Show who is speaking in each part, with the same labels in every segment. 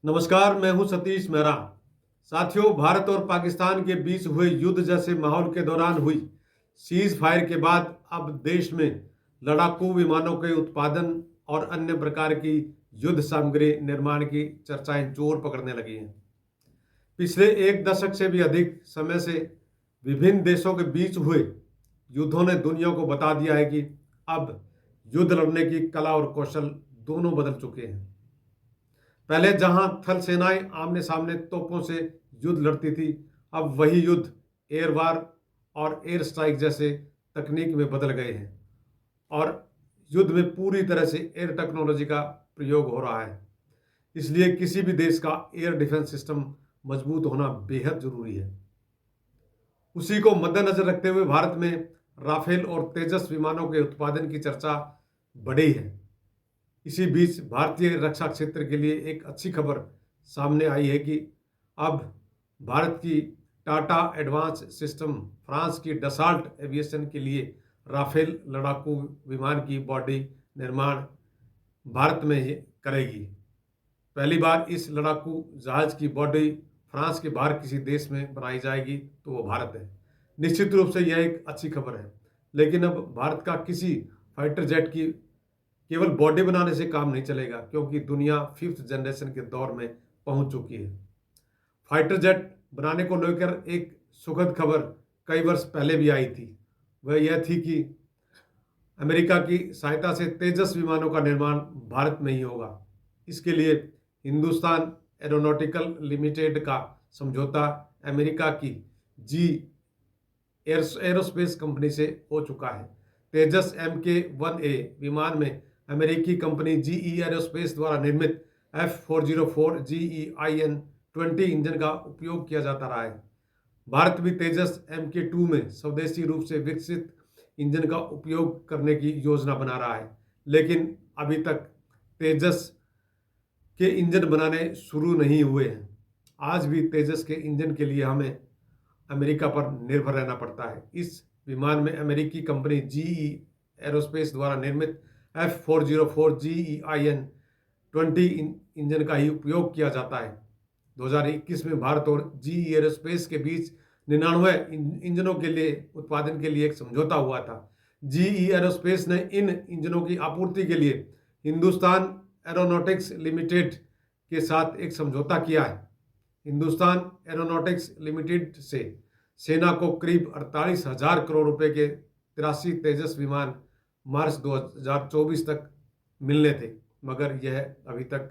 Speaker 1: नमस्कार, मैं हूं सतीश मेहरा। साथियों, भारत और पाकिस्तान के बीच हुए युद्ध जैसे माहौल के दौरान हुई सीज फायर के बाद अब देश में लड़ाकू विमानों के उत्पादन और अन्य प्रकार की युद्ध सामग्री निर्माण की चर्चाएं जोर पकड़ने लगी हैं। पिछले एक दशक से भी अधिक समय से विभिन्न देशों के बीच हुए युद्धों ने दुनिया को बता दिया है कि अब युद्ध लड़ने की कला और कौशल दोनों बदल चुके हैं। पहले जहां थल सेनाएं आमने सामने तोपों से युद्ध लड़ती थी, अब वही युद्ध एयर वार और एयर स्ट्राइक जैसे तकनीक में बदल गए हैं और युद्ध में पूरी तरह से एयर टेक्नोलॉजी का प्रयोग हो रहा है। इसलिए किसी भी देश का एयर डिफेंस सिस्टम मजबूत होना बेहद जरूरी है। उसी को मद्देनजर रखते हुए भारत में राफेल और तेजस विमानों के उत्पादन की चर्चा बढ़ी है। इसी बीच भारतीय रक्षा क्षेत्र के लिए एक अच्छी खबर सामने आई है कि अब भारत की टाटा एडवांस सिस्टम फ्रांस की डसाल्ट एविएशन के लिए राफेल लड़ाकू विमान की बॉडी निर्माण भारत में ही करेगी। पहली बार इस लड़ाकू जहाज की बॉडी फ्रांस के बाहर किसी देश में बनाई जाएगी तो वो भारत है। निश्चित रूप से यह एक अच्छी खबर है, लेकिन अब भारत का किसी फाइटर जेट की केवल बॉडी बनाने से काम नहीं चलेगा, क्योंकि दुनिया 5th जनरेशन के दौर में पहुंच चुकी है। फाइटर जेट बनाने को लेकर एक सुखद खबर कई वर्ष पहले भी आई थी। वह यह थी कि अमेरिका की सहायता से तेजस विमानों का निर्माण भारत में ही होगा। इसके लिए हिंदुस्तान एरोनॉटिकल लिमिटेड का समझौता अमेरिका की जी एरोस्पेस कंपनी से हो चुका है। तेजस MK-1A विमान में अमेरिकी कंपनी GE एरोस्पेस द्वारा निर्मित F404 GEIN-20 इंजन का उपयोग किया जाता रहा है। भारत भी तेजस MK-2 में स्वदेशी रूप से विकसित इंजन का उपयोग करने की योजना बना रहा है, लेकिन अभी तक तेजस के इंजन बनाने शुरू नहीं हुए हैं। आज भी तेजस के इंजन के लिए हमें अमेरिका पर निर्भर रहना पड़ता है। इस विमान में अमेरिकी कंपनी GE एरोस्पेस द्वारा निर्मित F404 GEIN-20 इंजन का ही उपयोग किया जाता है। 2021 में भारत और GE एरोस्पेस के बीच 99 इंजनों के लिए उत्पादन के लिए एक समझौता हुआ था। GE एरोस्पेस ने इन इंजनों की आपूर्ति के लिए हिंदुस्तान एरोनॉटिक्स लिमिटेड के साथ एक समझौता किया है। हिंदुस्तान एरोनॉटिक्स लिमिटेड से सेना को करीब 48,000 करोड़ रुपए के 83 तेजस विमान मार्च 2024 तक मिलने थे, मगर यह अभी तक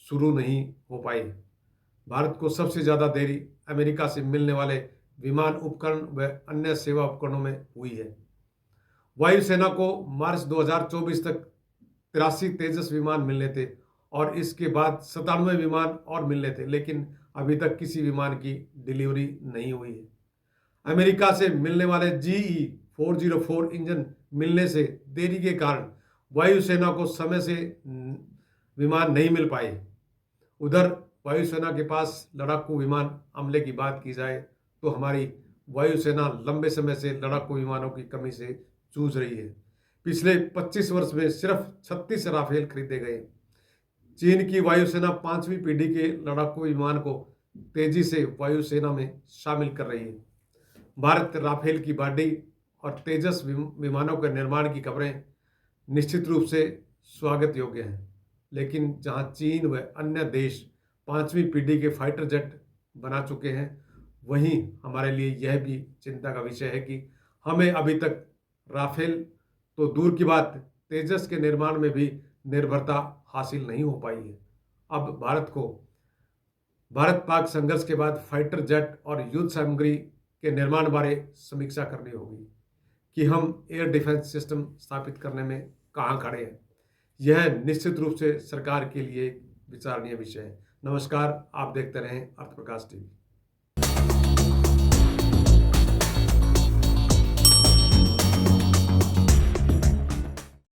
Speaker 1: शुरू नहीं हो पाए। भारत को सबसे ज़्यादा देरी अमेरिका से मिलने वाले विमान उपकरण व अन्य सेवा उपकरणों में हुई है। वायुसेना को मार्च 2024 तक 83 तेजस विमान मिलने थे और इसके बाद 97 विमान और मिलने थे, लेकिन अभी तक किसी विमान की डिलीवरी नहीं हुई है। अमेरिका से मिलने वाले GE404 इंजन मिलने से देरी के कारण वायुसेना को समय से विमान नहीं मिल पाए। उधर वायुसेना के पास लड़ाकू विमान अमले की बात की जाए तो हमारी वायुसेना लंबे समय से लड़ाकू विमानों की कमी से जूझ रही है। पिछले 25 वर्ष में सिर्फ 36 राफेल खरीदे गए। चीन की वायुसेना 5वीं पीढ़ी के लड़ाकू विमान को तेजी से वायुसेना में शामिल कर रही है। भारत राफेल की बॉडी और तेजस विमानों के निर्माण की खबरें निश्चित रूप से स्वागत योग्य हैं, लेकिन जहां चीन व अन्य देश 5वीं पीढ़ी के फाइटर जेट बना चुके हैं, वहीं हमारे लिए यह भी चिंता का विषय है कि हमें अभी तक राफेल तो दूर की बात, तेजस के निर्माण में भी निर्भरता हासिल नहीं हो पाई है। अब भारत पाक संघर्ष के बाद फाइटर जेट और युद्ध सामग्री के निर्माण बारे समीक्षा करनी होगी कि हम एयर डिफेंस सिस्टम स्थापित करने में कहाँ खड़े हैं। यह निश्चित रूप से सरकार के लिए विचारणीय विषय है। नमस्कार, आप देखते रहें अर्थ प्रकाश टीवी।